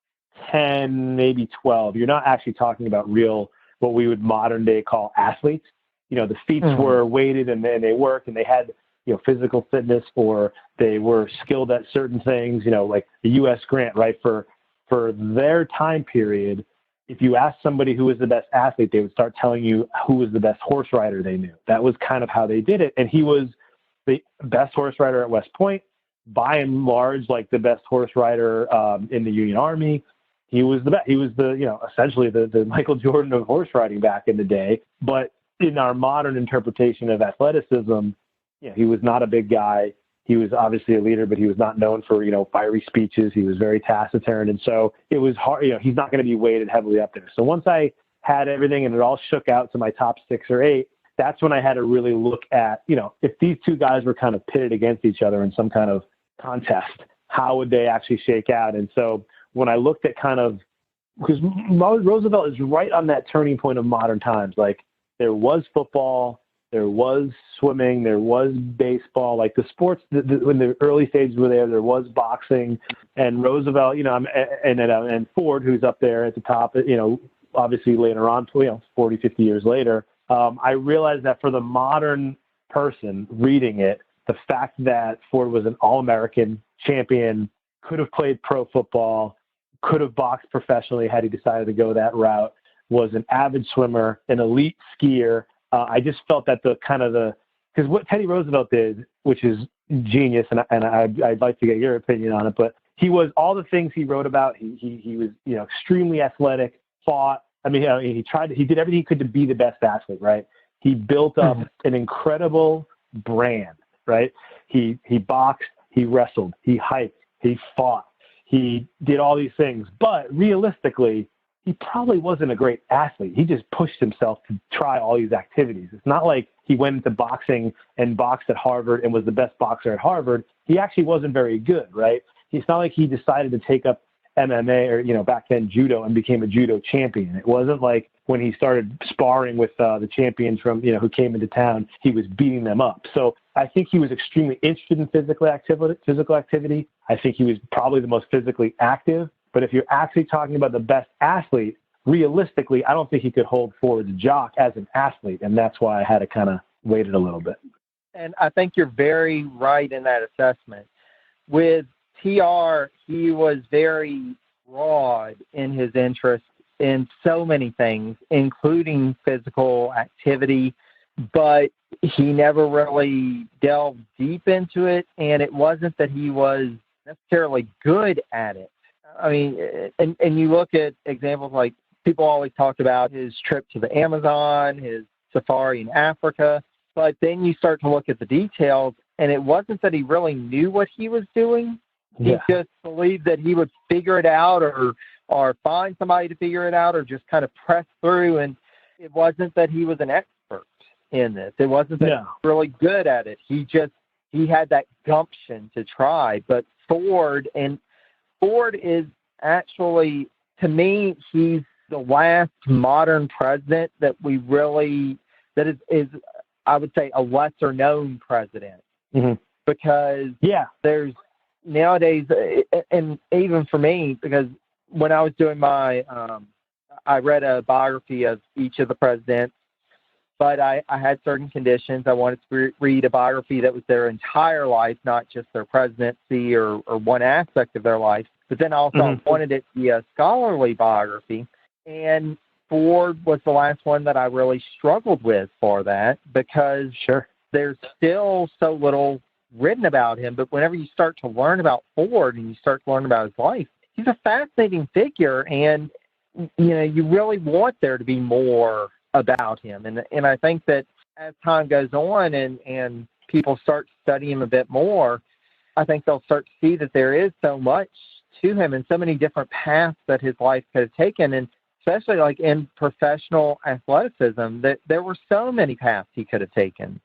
10, maybe 12, you're not actually talking about real, what we would modern day call athletes. The feats were weighted, and they worked, and they had, physical fitness, or they were skilled at certain things, like the U.S. Grant, right? For their time period, if you asked somebody who was the best athlete, they would start telling you who was the best horse rider they knew. That was kind of how they did it. And he was the best horse rider at West Point, by and large, like the best horse rider in the Union Army. He was the best. He was essentially the Michael Jordan of horse riding back in the day. But in our modern interpretation of athleticism, he was not a big guy. He was obviously a leader, but he was not known for, fiery speeches. He was very taciturn. And so it was hard, he's not going to be weighted heavily up there. So once I had everything and it all shook out to my top 6 or 8, that's when I had to really look at, if these two guys were kind of pitted against each other in some kind of contest, how would they actually shake out? And so when I looked at because Roosevelt is right on that turning point of modern times. Like, there was football, there was swimming, there was baseball, like the sports, when the early stages were there was boxing, and Roosevelt, and Ford, who's up there at the top, obviously later on, 40, 50 years later, I realized that for the modern person reading it, the fact that Ford was an All-American champion, could have played pro football, could have boxed professionally had he decided to go that route, was an avid swimmer, an elite skier. I just felt that because what Teddy Roosevelt did, which is genius, and I'd like to get your opinion on it, but he was all the things he wrote about. He was, extremely athletic, fought. I mean, he did everything he could to be the best athlete, right? He built up an incredible brand, right? He boxed, he wrestled, he hiked, he fought, he did all these things, but realistically, he probably wasn't a great athlete. He just pushed himself to try all these activities. It's not like he went into boxing and boxed at Harvard and was the best boxer at Harvard. He actually wasn't very good, right? It's not like he decided to take up MMA or, back then judo, and became a judo champion. It wasn't like when he started sparring with the champions from, who came into town, he was beating them up. So I think he was extremely interested in physical activity. I think he was probably the most physically active. But if you're actually talking about the best athlete, realistically, I don't think he could hold Ford's Jock as an athlete. And that's why I had to kind of wait it a little bit. And I think you're very right in that assessment. With TR, he was very broad in his interest in so many things, including physical activity, but he never really delved deep into it. And it wasn't that he was necessarily good at it. I mean, and you look at examples like people always talk about his trip to the Amazon, his safari in Africa, but then you start to look at the details, and it wasn't that he really knew what he was doing. He just believed that he would figure it out or find somebody to figure it out or just kind of press through. And it wasn't that he was an expert in this. It wasn't that he was really good at it. He had that gumption to try. But Ford is actually, to me, he's the last modern president that is I would say, a lesser known president. Because there's nowadays, and even for me, because when I was doing I read a biography of each of the presidents, but I had certain conditions. I wanted to read a biography that was their entire life, not just their presidency or one aspect of their life. But then also I wanted it to be a scholarly biography. And Ford was the last one that I really struggled with for that because there's still so little written about him. But whenever you start to learn about Ford and you start to learn about his life, he's a fascinating figure. And, you really want there to be more about him. And I think that as time goes on and people start studying him a bit more, I think they'll start to see that there is so much to him and so many different paths that his life could have taken. And especially like in professional athleticism, that there were so many paths he could have taken.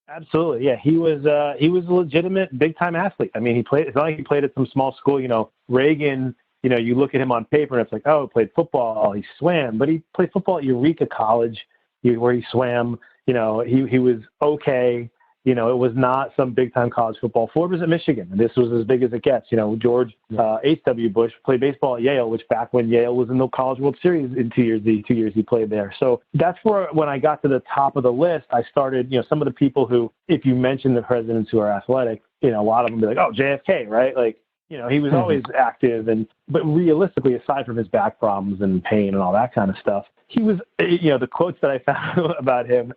Absolutely. Yeah. He was a legitimate big time athlete. I mean, it's not like he played at some small school, Reagan, you look at him on paper and it's like, oh, he played football, he swam, but he played football at Eureka College where he swam, he was okay. It was not some big time college football. Ford was at Michigan, and this was as big as it gets. George H.W. Bush played baseball at Yale, which back when Yale was in the College World Series in 2 years, the 2 years he played there. So that's where, when I got to the top of the list, I started, some of the people who, if you mention the presidents who are athletic, a lot of them be like, oh, JFK, right? Like, he was always active, but realistically, aside from his back problems and pain and all that kind of stuff, he was, the quotes that I found about him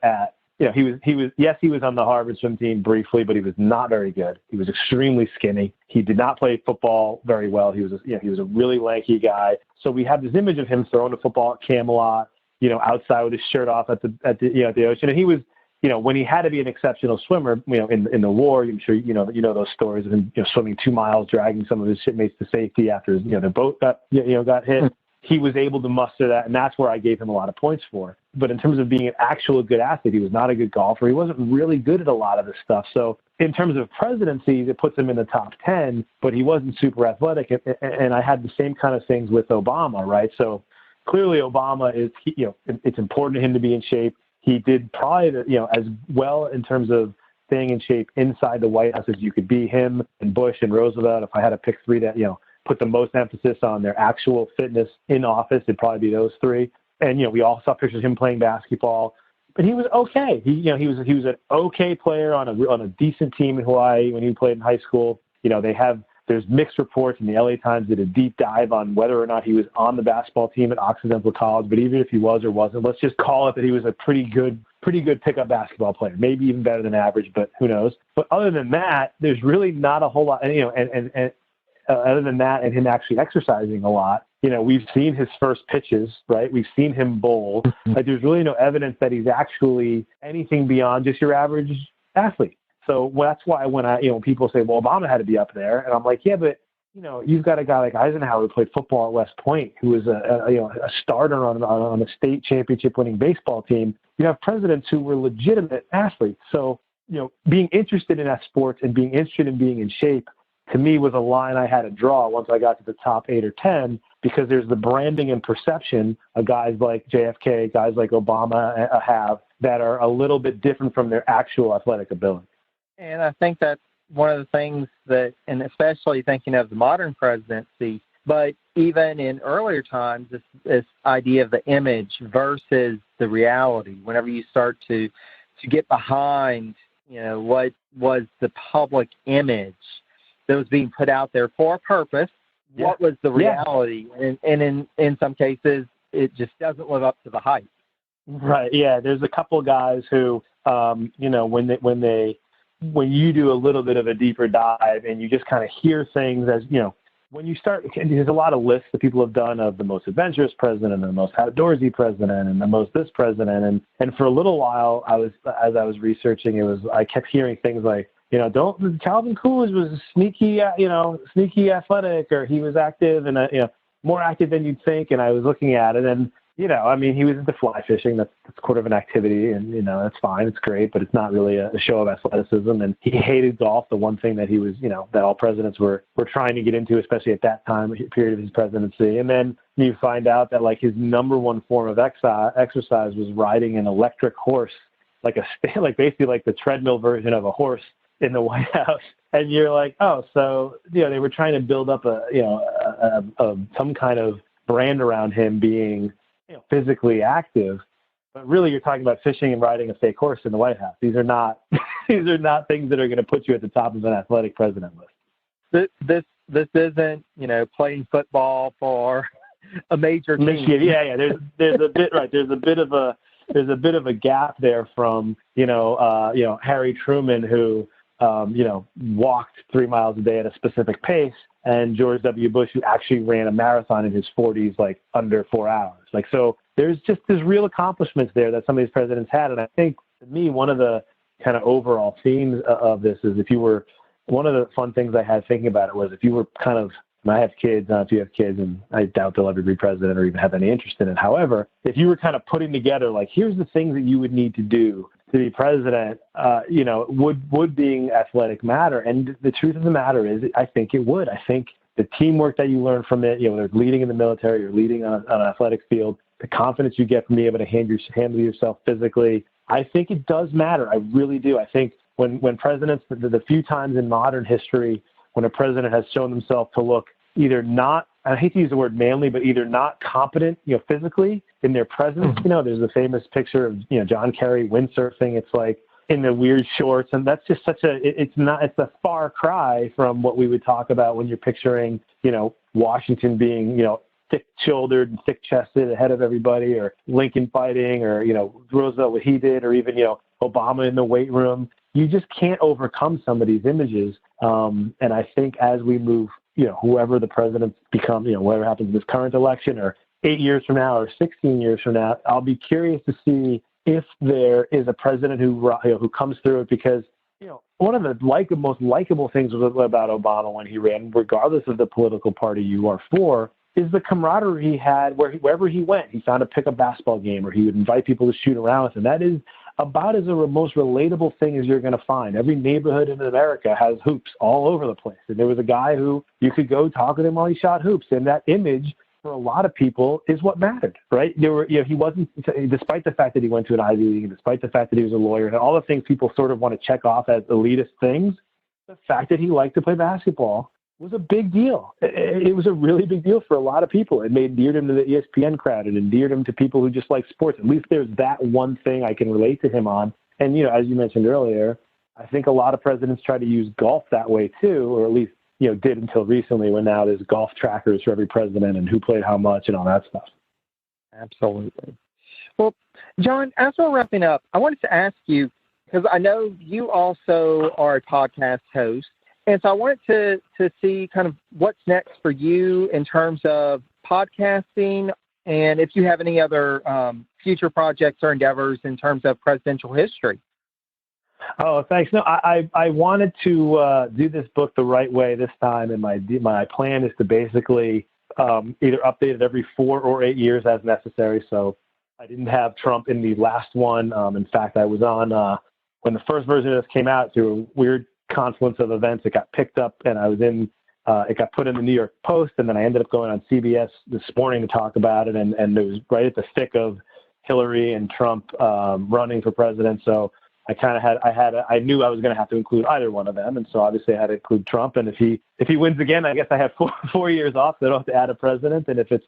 he was on the Harvard swim team briefly, but he was not very good. He was extremely skinny. He did not play football very well. He was a really lanky guy. So we have this image of him throwing the football at Camelot, outside with his shirt off at the ocean. And he was, when he had to be an exceptional swimmer, in the war, I'm sure those stories of him, swimming 2 miles, dragging some of his shipmates to safety after their boat got hit. He was able to muster that, and that's where I gave him a lot of points for. But in terms of being an actual good athlete, he was not a good golfer. He wasn't really good at a lot of this stuff. So in terms of presidencies, it puts him in the top 10, but he wasn't super athletic. And I had the same kind of things with Obama, right? So clearly Obama is, it's important to him to be in shape. He did probably, as well in terms of staying in shape inside the White House as you could be. Him and Bush and Roosevelt, if I had to pick three that, put the most emphasis on their actual fitness in office, it'd probably be those three. And, we all saw pictures of him playing basketball, but he was okay. He was an okay player on a decent team in Hawaii when he played in high school. There's mixed reports, and the LA Times did a deep dive on whether or not he was on the basketball team at Occidental College. But even if he was or wasn't, let's just call it that he was a pretty good pickup basketball player, maybe even better than average, but who knows? But other than that, there's really not a whole lot, and other than that and him actually exercising a lot, we've seen his first pitches, right? We've seen him bowl. Like, there's really no evidence that he's actually anything beyond just your average athlete. So that's why when when people say, well, Obama had to be up there, and I'm like, yeah, but you've got a guy like Eisenhower who played football at West Point, who was a starter on a state championship winning baseball team. You have presidents who were legitimate athletes. So, being interested in that sports and being interested in being in shape, to me, was a line I had to draw once I got to the top 8 or 10, because there's the branding and perception of guys like JFK, guys like Obama have that are a little bit different from their actual athletic ability. And I think that's one of the things that, and especially thinking of the modern presidency, but even in earlier times, this idea of the image versus the reality. Whenever you start to get behind, what was the public image that was being put out there for a purpose, what was the reality? And in some cases, it just doesn't live up to the hype. Right. Yeah. There's a couple of guys who, when you do a little bit of a deeper dive and you just kind of hear things as, when you start, there's a lot of lists that people have done of the most adventurous president and the most outdoorsy president and the most this president. And for a little while, as I was researching, I kept hearing things like, Calvin Coolidge was sneaky athletic, or he was active and, more active than you'd think. And I was looking at it, and, he was into fly fishing. That's sort of an activity, and, that's fine. It's great, but it's not really a show of athleticism. And he hated golf, the one thing that he was, that all presidents were trying to get into, especially at that time, period of his presidency. And then you find out that, like, his number one form of exercise was riding an electric horse, basically like the treadmill version of a horse in the White House. And you're like, oh, so, they were trying to build up some kind of brand around him being, physically active, but really you're talking about fishing and riding a fake horse in the White House. These are not things that are going to put you at the top of an athletic president list. This isn't, playing football for a major team. Yeah. There's a bit right. There's a bit of a gap there from Harry Truman, who walked 3 miles a day at a specific pace, and George W. Bush, who actually ran a marathon in his 40s, like under 4 hours. So there's real accomplishments there that some of these presidents had. And I think, to me, one of the kind of overall themes of this is, one of the fun things I had thinking about it was, if you were kind of, and I have kids, if you have kids, and I doubt they'll ever be president or even have any interest in it. However, if you were kind of putting together, like, here's the things that you would need to do to be president, would being athletic matter? And the truth of the matter is, I think it would. I think the teamwork that you learn from it, whether it's leading in the military or leading on an athletic field, the confidence you get from being able to handle yourself physically, I think it does matter. I really do. I think when presidents, the few times in modern history when a president has shown themselves to look either not, I hate to use the word manly, but either not competent, physically in their presence. There's the famous picture of, John Kerry windsurfing. It's like in the weird shorts. And that's just it's a far cry from what we would talk about when you're picturing, Washington being, thick-shouldered and thick-chested ahead of everybody, or Lincoln fighting, or, Roosevelt, what he did, or even, Obama in the weight room. You just can't overcome some of these images. And I think as we move, whoever the presidents become, whatever happens in this current election, or 8 years from now, or 16 years from now, I'll be curious to see if there is a president who comes through it, because, one of the most likable things about Obama when he ran, regardless of the political party you are for, is the camaraderie he had wherever he went. He found a pickup basketball game, or he would invite people to shoot around with him. That is about as a most relatable thing as you're going to find. Every neighborhood in America has hoops all over the place. And there was a guy who you could go talk with him while he shot hoops. And that image, for a lot of people, is what mattered, right? He wasn't, despite the fact that he went to an Ivy League, and despite the fact that he was a lawyer, and all the things people sort of want to check off as elitist things, the fact that he liked to play basketball was a big deal. It was a really big deal for a lot of people. It endeared him to the ESPN crowd. It endeared him to people who just like sports. At least there's that one thing I can relate to him on. And, as you mentioned earlier, I think a lot of presidents try to use golf that way too, or at least, did until recently, when now there's golf trackers for every president and who played how much and all that stuff. Absolutely. Well, John, as we're wrapping up, I wanted to ask you, because I know you also are a podcast host, and so I wanted to see kind of what's next for you in terms of podcasting, and if you have any other future projects or endeavors in terms of presidential history. Oh, thanks. No, I wanted to do this book the right way this time, and my plan is to basically either update it every 4 or 8 years as necessary. So I didn't have Trump in the last one. In fact, I was on when the first version of this came out, through a weird confluence of events, it got picked up, and I was in. It got put in the New York Post, and then I ended up going on CBS this morning to talk about it, and it was right at the thick of Hillary and Trump running for president. So I knew I was going to have to include either one of them, and so obviously I had to include Trump. And if he wins again, I guess I have 4 years off, so I don't have to add a president. And if it's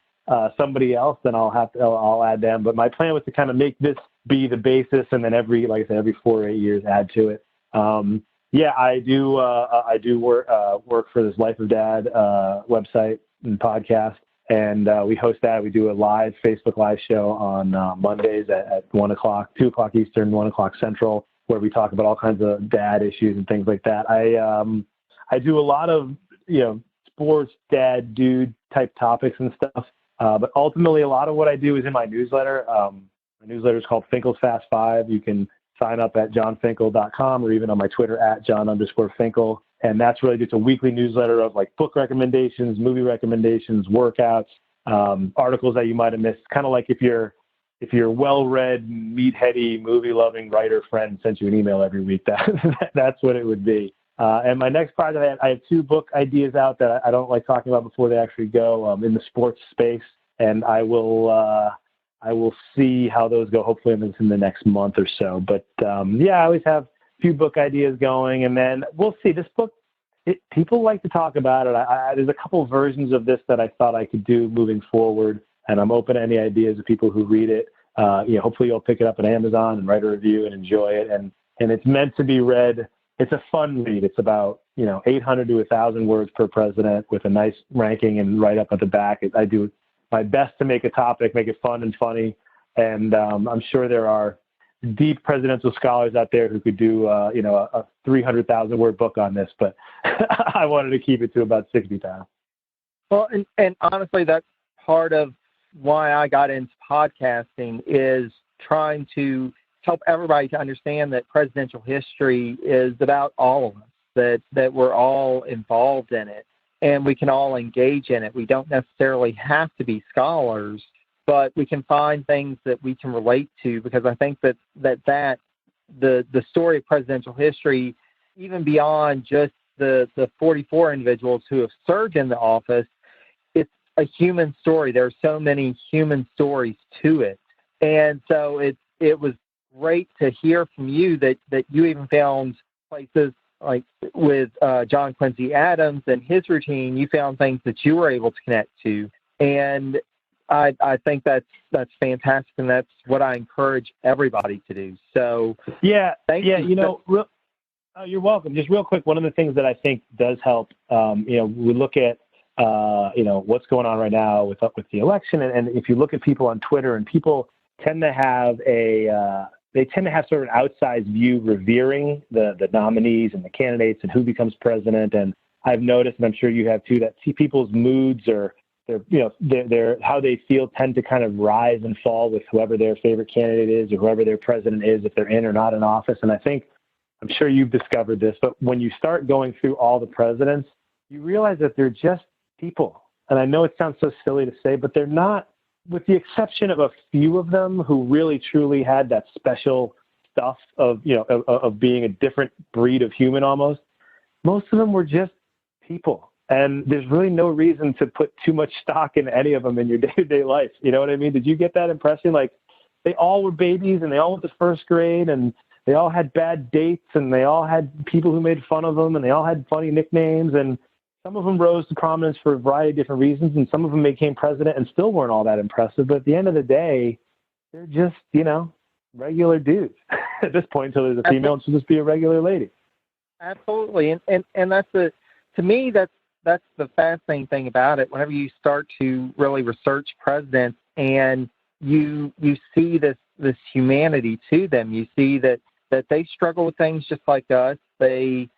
somebody else, then I'll add them. But my plan was to kind of make this be the basis, and then every 4 or 8 years add to it. Yeah, I do work for this Life of Dad website and podcast, and we host that. We do a live Facebook Live show on Mondays at 1 o'clock, 2 o'clock Eastern, 1 o'clock Central, where we talk about all kinds of dad issues and things like that. I do a lot of sports dad dude type topics and stuff. But ultimately, a lot of what I do is in my newsletter. My newsletter is called Finkel's Fast Five. You can sign up at johnfinkel.com or even on my Twitter at John_Finkel. And that's really just a weekly newsletter of like book recommendations, movie recommendations, workouts, articles that you might have missed. Kind of like if your well-read, meatheady, movie-loving writer friend sent you an email every week, that's what it would be. And my next project, I have 2 book ideas out that I don't like talking about before they actually go in the sports space, and I will see how those go. Hopefully, in the next month or so. But I always have a few book ideas going, and then we'll see. This book, people like to talk about it. There's a couple versions of this that I thought I could do moving forward, and I'm open to any ideas of people who read it. Hopefully, you'll pick it up on Amazon and write a review and enjoy it. And it's meant to be read. It's a fun read. It's about 800 to 1,000 words per president with a nice ranking and right up at the back. I do my best to make a topic, make it fun and funny. And I'm sure there are deep presidential scholars out there who could do, a 300,000 word book on this, but I wanted to keep it to about 60,000. Well, and honestly, that's part of why I got into podcasting, is trying to help everybody to understand that presidential history is about all of us, that we're all involved in it and we can all engage in it. We don't necessarily have to be scholars, but we can find things that we can relate to, because I think that the story of presidential history, even beyond just the 44 individuals who have served in the office, it's a human story. There are so many human stories to it. And so it was great to hear from you that you even found places like with John Quincy Adams and his routine, you found things that you were able to connect to. And I think that's fantastic, and that's what I encourage everybody to do. So thank you. You're welcome. Just real quick, one of the things that I think does help, we look at what's going on right now with the election, and if you look at people on Twitter, and people tend to have sort of an outsized view, revering the nominees and the candidates and who becomes president. And I've noticed, and I'm sure you have too, that people's moods or their how they feel tend to kind of rise and fall with whoever their favorite candidate is or whoever their president is, if they're in or not in office. And I think, I'm sure you've discovered this, but when you start going through all the presidents, you realize that they're just people. And I know it sounds so silly to say, but they're not, with the exception of a few of them who really truly had that special stuff of being a different breed of human almost. Most of them were just people. And there's really no reason to put too much stock in any of them in your day-to-day life. You know what I mean? Did you get that impression? Like, they all were babies and they all went to first grade and they all had bad dates and they all had people who made fun of them and they all had funny nicknames, and some of them rose to prominence for a variety of different reasons, and some of them became president and still weren't all that impressive. But at the end of the day, they're just, regular dudes at this point, until there's a female, and she'll just be a regular lady. Absolutely. And that's to me, that's the fascinating thing about it. Whenever you start to really research presidents and you see this humanity to them, you see that they struggle with things just like us. They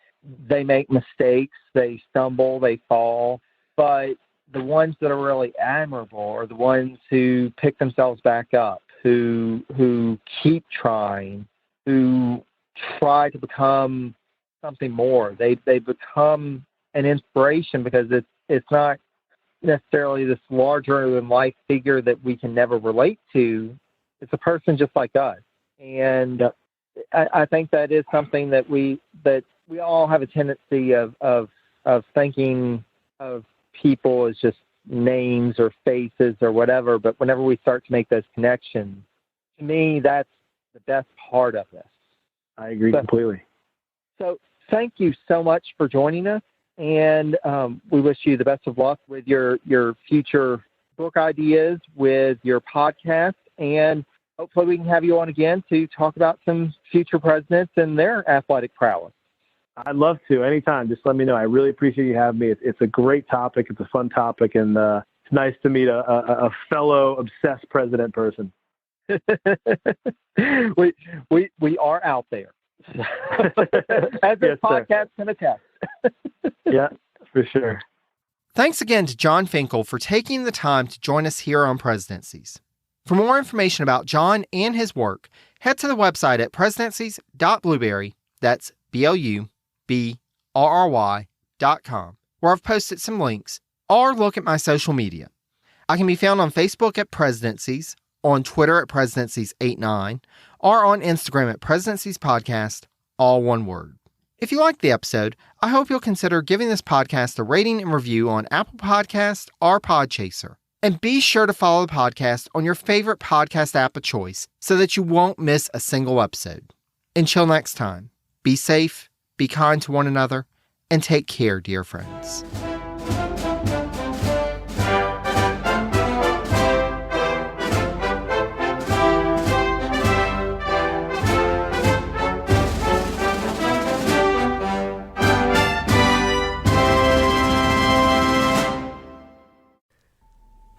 make mistakes, they stumble, they fall, but the ones that are really admirable are the ones who pick themselves back up, who keep trying, who try to become something more. They become an inspiration, because it's not necessarily this larger than life figure that we can never relate to. It's a person just like us. And I think that is something that we all have a tendency of thinking of people as just names or faces or whatever. But whenever we start to make those connections, to me, that's the best part of this. I agree completely. So thank you so much for joining us. And we wish you the best of luck with your future book ideas, with your podcast, and hopefully we can have you on again to talk about some future presidents and their athletic prowess. I'd love to. Anytime. Just let me know. I really appreciate you having me. It's a great topic. It's a fun topic. And it's nice to meet a fellow obsessed president person. We are out there. As this podcast can attest. Yeah, for sure. Thanks again to John Finkel for taking the time to join us here on Presidencies. For more information about John and his work, head to the website at presidencies.blueberry, that's BLUBRRY.com, where I've posted some links, or look at my social media. I can be found on Facebook at Presidencies, on Twitter at Presidencies89, or on Instagram at Presidencies Podcast, all one word. If you liked the episode, I hope you'll consider giving this podcast a rating and review on Apple Podcasts or Podchaser. And be sure to follow the podcast on your favorite podcast app of choice so that you won't miss a single episode. Until next time, be safe, be kind to one another, and take care, dear friends.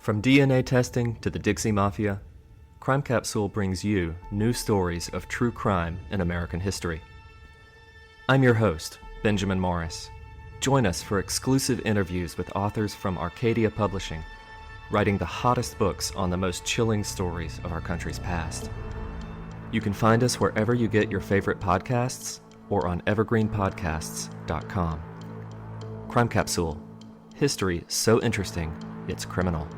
From DNA testing to the Dixie Mafia, Crime Capsule brings you new stories of true crime in American history. I'm your host, Benjamin Morris. Join us for exclusive interviews with authors from Arcadia Publishing, writing the hottest books on the most chilling stories of our country's past. You can find us wherever you get your favorite podcasts or on evergreenpodcasts.com. Crime Capsule. History so interesting, it's criminal.